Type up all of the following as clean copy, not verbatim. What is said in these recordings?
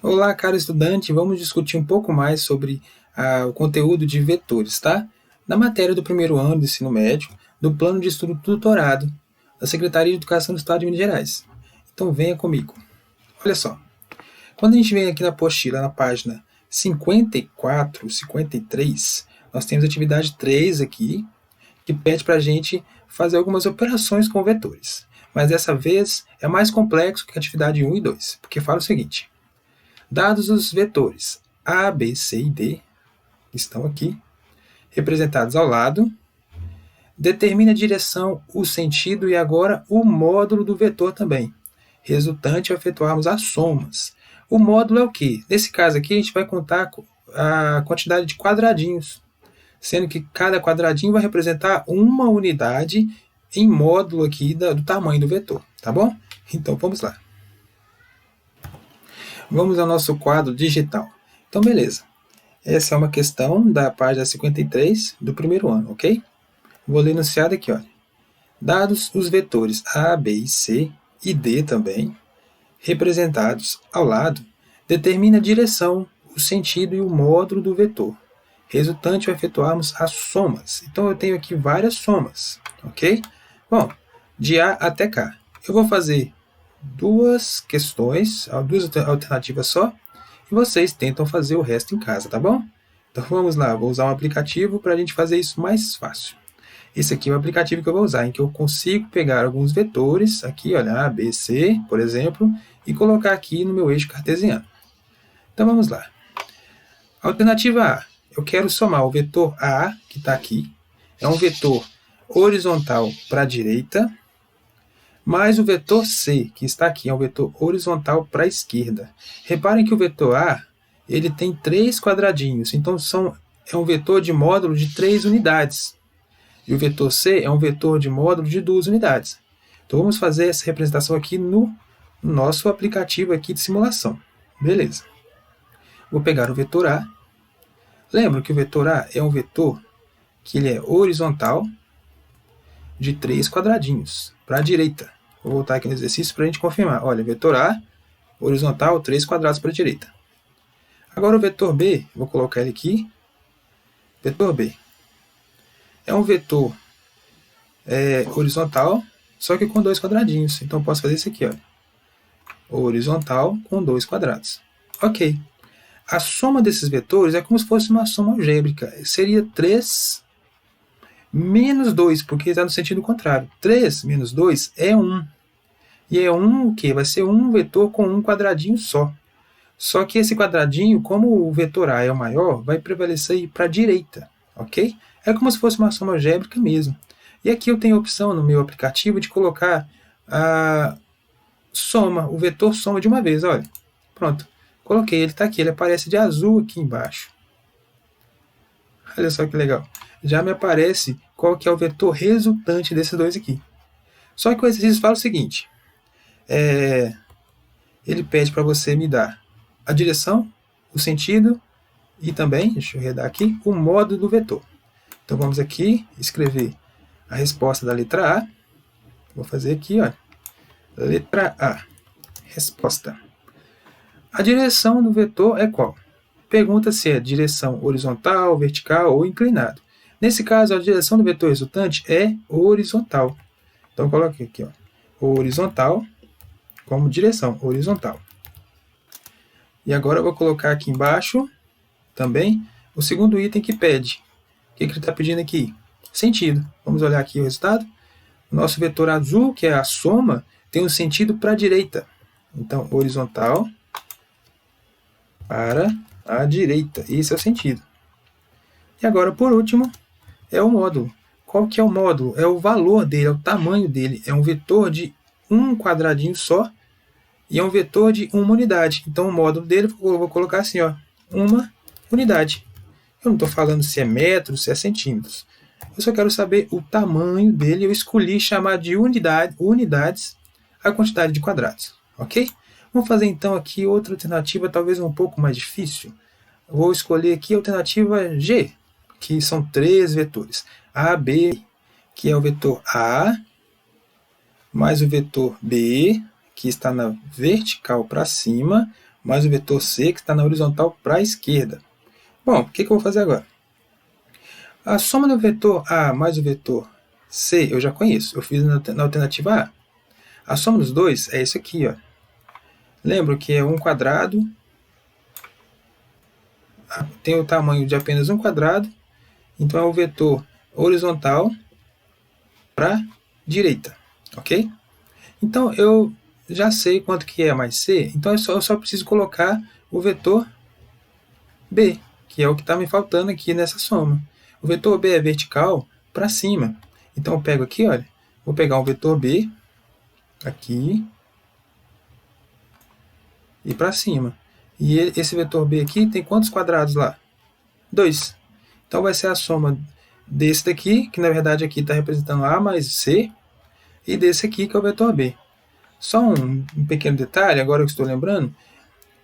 Olá, caro estudante, vamos discutir um pouco mais sobre o conteúdo de vetores, tá? Na matéria do primeiro ano do ensino médio, do plano de estudo do doutorado da Secretaria de Educação do Estado de Minas Gerais. Então venha comigo. Olha só, quando a gente vem aqui na apostila, na página 54, 53, nós temos a atividade 3 aqui, que pede para a gente fazer algumas operações com vetores. Mas dessa vez é mais complexo que a atividade 1 e 2, porque fala o seguinte: dados os vetores A, B, C e D, que estão aqui, representados ao lado, determine a direção, o sentido e agora o módulo do vetor também, resultante ao efetuarmos as somas. O módulo é o quê? Nesse caso aqui, a gente vai contar a quantidade de quadradinhos, sendo que cada quadradinho vai representar uma unidade em módulo aqui do tamanho do vetor, tá bom? Então, vamos lá. Vamos ao nosso quadro digital. Então, beleza. Essa é uma questão da página 53 do primeiro ano, ok? Vou ler enunciado aqui, olha. Dados os vetores A, B e C, e D também, representados ao lado, determina a direção, o sentido e o módulo do vetor, resultante ao efetuarmos as somas. Então, eu tenho aqui várias somas, ok? Bom, de A até K. Eu vou fazer duas questões, duas alternativas só, e vocês tentam fazer o resto em casa, tá bom? Então vamos lá, vou usar um aplicativo para a gente fazer isso mais fácil. Esse aqui é o aplicativo que eu vou usar, em que eu consigo pegar alguns vetores, aqui, olha, A, B, C, por exemplo, e colocar aqui no meu eixo cartesiano. Então vamos lá. Alternativa A, eu quero somar o vetor A, que está aqui, é um vetor horizontal para a direita, mais o vetor C, que está aqui, é um vetor horizontal para a esquerda. Reparem que o vetor A ele tem 3 quadradinhos, então é um vetor de módulo de 3 unidades. E o vetor C é um vetor de módulo de 2 unidades. Então vamos fazer essa representação aqui no nosso aplicativo aqui de simulação. Beleza. Vou pegar o vetor A. Lembra que o vetor A é um vetor que ele é horizontal de 3 quadradinhos para a direita. Vou voltar aqui no exercício para a gente confirmar. Olha, vetor A, horizontal, 3 quadrados para a direita. Agora o vetor B, vou colocar ele aqui. Vetor B. É um vetor horizontal, só que com 2 quadradinhos. Então eu posso fazer isso aqui, olha. Horizontal com 2 quadrados. Ok. A soma desses vetores é como se fosse uma soma algébrica. Seria 3 menos 2, porque está no sentido contrário. 3 menos 2 é 1. E é 1 o quê? Vai ser um vetor com um quadradinho só. Só que esse quadradinho, como o vetor A é o maior, vai prevalecer para a direita, ok? É como se fosse uma soma algébrica mesmo. E aqui eu tenho a opção no meu aplicativo de colocar a soma, o vetor soma de uma vez, olha. Pronto, coloquei, ele está aqui, ele aparece de azul aqui embaixo. Olha só que legal. Já me aparece qual que é o vetor resultante desses dois aqui. Só que o exercício fala o seguinte, ele pede para você me dar a direção, o sentido e também, deixa eu redar aqui, o módulo do vetor. Então vamos aqui escrever a resposta da letra A. Vou fazer aqui, ó, letra A, resposta. A direção do vetor é qual? Pergunta se é direção horizontal, vertical ou inclinado. Nesse caso, a direção do vetor resultante é horizontal. Então, coloque aqui, ó, horizontal como direção, horizontal. E agora eu vou colocar aqui embaixo também o segundo item que pede. O que ele está pedindo aqui? Sentido. Vamos olhar aqui o resultado. O nosso vetor azul, que é a soma, tem um sentido para a direita. Então, horizontal para a direita. Esse é o sentido. E agora, por último, é o módulo. Qual que é o módulo? É o valor dele, é o tamanho dele. É um vetor de um quadradinho só e é um vetor de uma unidade. Então, o módulo dele, eu vou colocar assim, ó, uma unidade. Eu não estou falando se é metros, se é centímetros. Eu só quero saber o tamanho dele. Eu escolhi chamar de unidades a quantidade de quadrados. Ok? Vamos fazer então aqui outra alternativa, talvez um pouco mais difícil. Eu vou escolher aqui a alternativa G, que são 3 vetores. A, B, que é o vetor A, mais o vetor B, que está na vertical para cima, mais o vetor C, que está na horizontal para a esquerda. Bom, o que eu vou fazer agora? A soma do vetor A mais o vetor C eu já conheço, eu fiz na alternativa A. A soma dos dois é isso aqui, ó. Lembro que é 1 quadrado, tem o tamanho de apenas 1 quadrado, então é o vetor horizontal para a direita, ok? Então eu já sei quanto que é mais C, então eu só preciso colocar o vetor B, que é o que está me faltando aqui nessa soma. O vetor B é vertical para cima. Então eu pego aqui, olha, vou pegar um vetor B, aqui, e para cima. E esse vetor B aqui tem quantos quadrados lá? 2. Então vai ser a soma desse daqui, que na verdade aqui está representando A mais C, e desse aqui, que é o vetor B. Só um pequeno detalhe, agora que estou lembrando,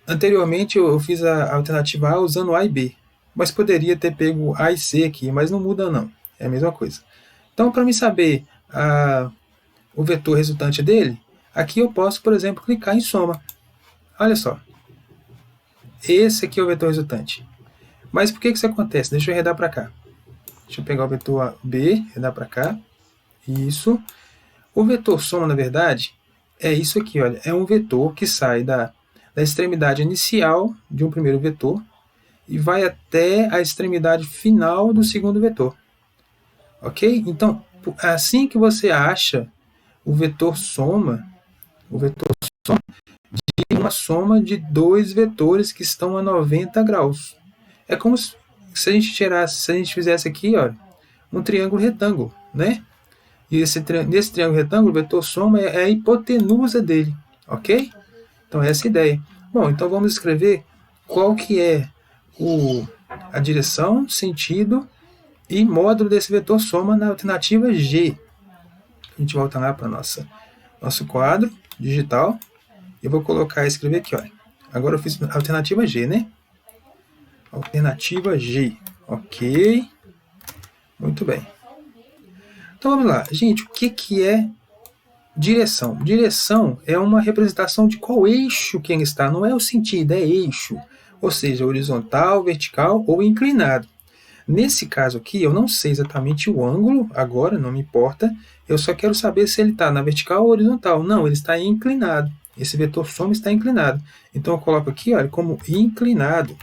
anteriormente eu fiz a alternativa A usando A e B, mas poderia ter pego A e C aqui, mas não muda não, é a mesma coisa. Então, para me saber o vetor resultante dele, aqui eu posso, por exemplo, clicar em soma. Olha só, esse aqui é o vetor resultante. Mas por que isso acontece? Deixa eu arredar para cá. Deixa eu pegar o vetor B, arredar para cá. Isso. O vetor soma, na verdade, é isso aqui, olha. É um vetor que sai da extremidade inicial de um primeiro vetor e vai até a extremidade final do segundo vetor. Ok? Então, assim que você acha o vetor soma de uma soma de dois vetores que estão a 90 graus. É como se a gente fizesse aqui, olha, um triângulo retângulo, né? E nesse triângulo retângulo, o vetor soma é a hipotenusa dele, ok? Então, essa é a ideia. Bom, então vamos escrever qual que é a direção, sentido e módulo desse vetor soma na alternativa G. A gente volta lá para nosso quadro digital. Eu vou escrever aqui, olha. Agora eu fiz a alternativa G, né? Alternativa G. Ok. Muito bem. Então vamos lá. Gente, o que é direção? Direção é uma representação de qual eixo quem está. Não é o sentido, é eixo. Ou seja, horizontal, vertical ou inclinado. Nesse caso aqui, eu não sei exatamente o ângulo, agora, não me importa. Eu só quero saber se ele está na vertical ou horizontal. Não, ele está inclinado. Esse vetor soma está inclinado. Então eu coloco aqui, olha, como inclinado.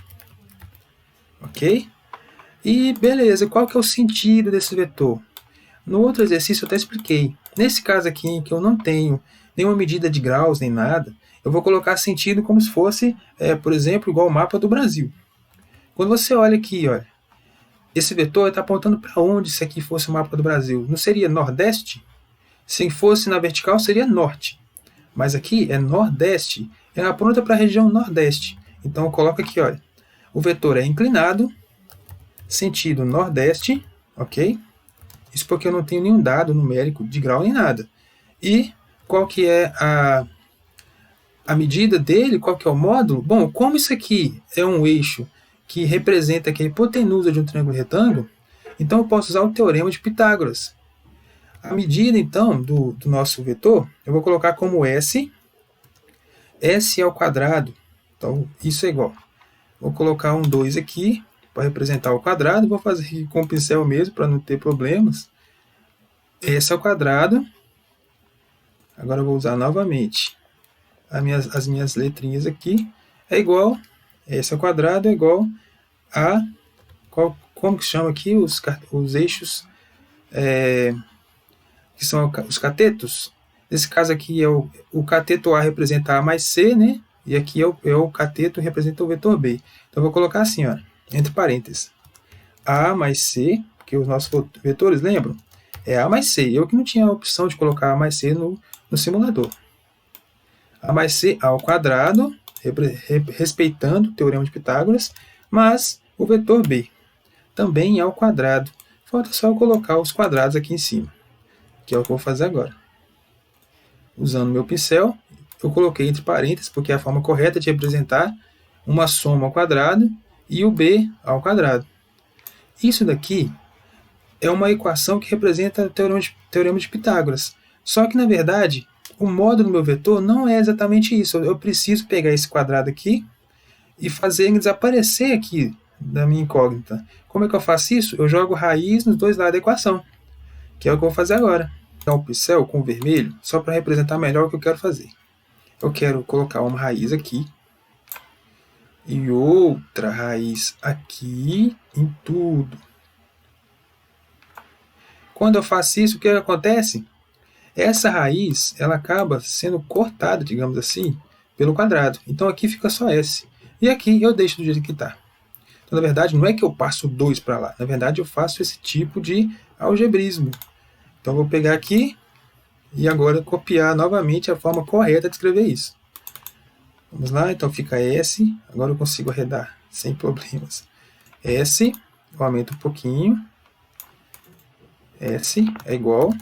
Ok? E beleza, qual que é o sentido desse vetor? No outro exercício eu até expliquei. Nesse caso aqui, em que eu não tenho nenhuma medida de graus nem nada, eu vou colocar sentido como se fosse, por exemplo, igual o mapa do Brasil. Quando você olha aqui, olha, esse vetor está apontando para onde se aqui fosse o mapa do Brasil? Não seria nordeste? Se fosse na vertical, seria norte. Mas aqui é nordeste. Ela aponta para a região nordeste. Então eu coloco aqui, olha, o vetor é inclinado, sentido nordeste, ok? Isso porque eu não tenho nenhum dado numérico de grau nem nada. E qual que é a medida dele? Qual que é o módulo? Bom, como isso aqui é um eixo que representa aqui a hipotenusa de um triângulo retângulo, então eu posso usar o teorema de Pitágoras. A medida, então, do nosso vetor, eu vou colocar como S ao quadrado. Então, isso é igual. Vou colocar um 2 aqui, para representar o quadrado. Vou fazer aqui com o pincel mesmo, para não ter problemas. S ao quadrado. Agora eu vou usar novamente as minhas letrinhas aqui. É igual, S ao quadrado é igual a... como que chama aqui os eixos... que são os catetos. Nesse caso aqui, o cateto A representa A mais C, né? E aqui é o cateto que representa o vetor B. Então, eu vou colocar assim, ó, entre parênteses. A mais C, porque os nossos vetores, lembram? É A mais C. Eu que não tinha a opção de colocar A mais C no simulador. A mais C ao quadrado, respeitando o teorema de Pitágoras, mas o vetor B também ao quadrado. Falta só eu colocar os quadrados aqui em cima, que é o que eu vou fazer agora. Usando meu pincel, eu coloquei entre parênteses, porque é a forma correta de representar uma soma ao quadrado e o B ao quadrado. Isso daqui é uma equação que representa o teorema de Pitágoras. Só que, na verdade, o módulo do meu vetor não é exatamente isso. Eu preciso pegar esse quadrado aqui e fazer ele desaparecer aqui da minha incógnita. Como é que eu faço isso? Eu jogo raiz nos dois lados da equação, que é o que eu vou fazer agora. Então, o pincel com vermelho, só para representar melhor o que eu quero fazer. Eu quero colocar uma raiz aqui e outra raiz aqui em tudo. Quando eu faço isso, o que acontece? Essa raiz ela acaba sendo cortada, digamos assim, pelo quadrado. Então aqui fica só S. E aqui eu deixo do jeito que está. Então, na verdade, não é que eu passo 2 para lá. Na verdade, eu faço esse tipo de algebrismo. Então, vou pegar aqui e agora copiar novamente a forma correta de escrever isso. Vamos lá, então fica S. Agora eu consigo arredar sem problemas. S, eu aumento um pouquinho. S é igual.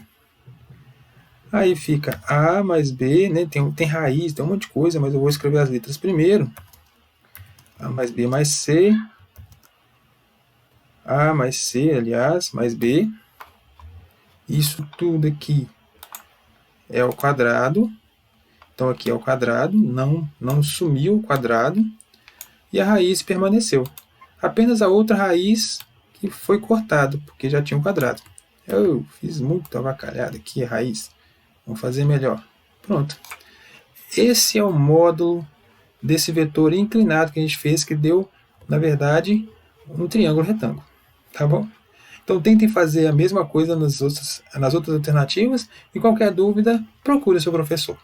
Aí fica A mais B, né? Tem raiz, tem um monte de coisa, mas eu vou escrever as letras primeiro. A mais B mais C. A mais C, aliás, mais B. Isso tudo aqui é o quadrado. Então aqui é o quadrado, não sumiu o quadrado. E a raiz permaneceu. Apenas a outra raiz que foi cortada, porque já tinha um quadrado. Eu fiz muito avacalhado aqui a raiz. Vamos fazer melhor. Pronto. Esse é o módulo desse vetor inclinado que a gente fez, que deu, na verdade, um triângulo retângulo. Tá bom? Então tentem fazer a mesma coisa nas outras alternativas e qualquer dúvida, procure seu professor.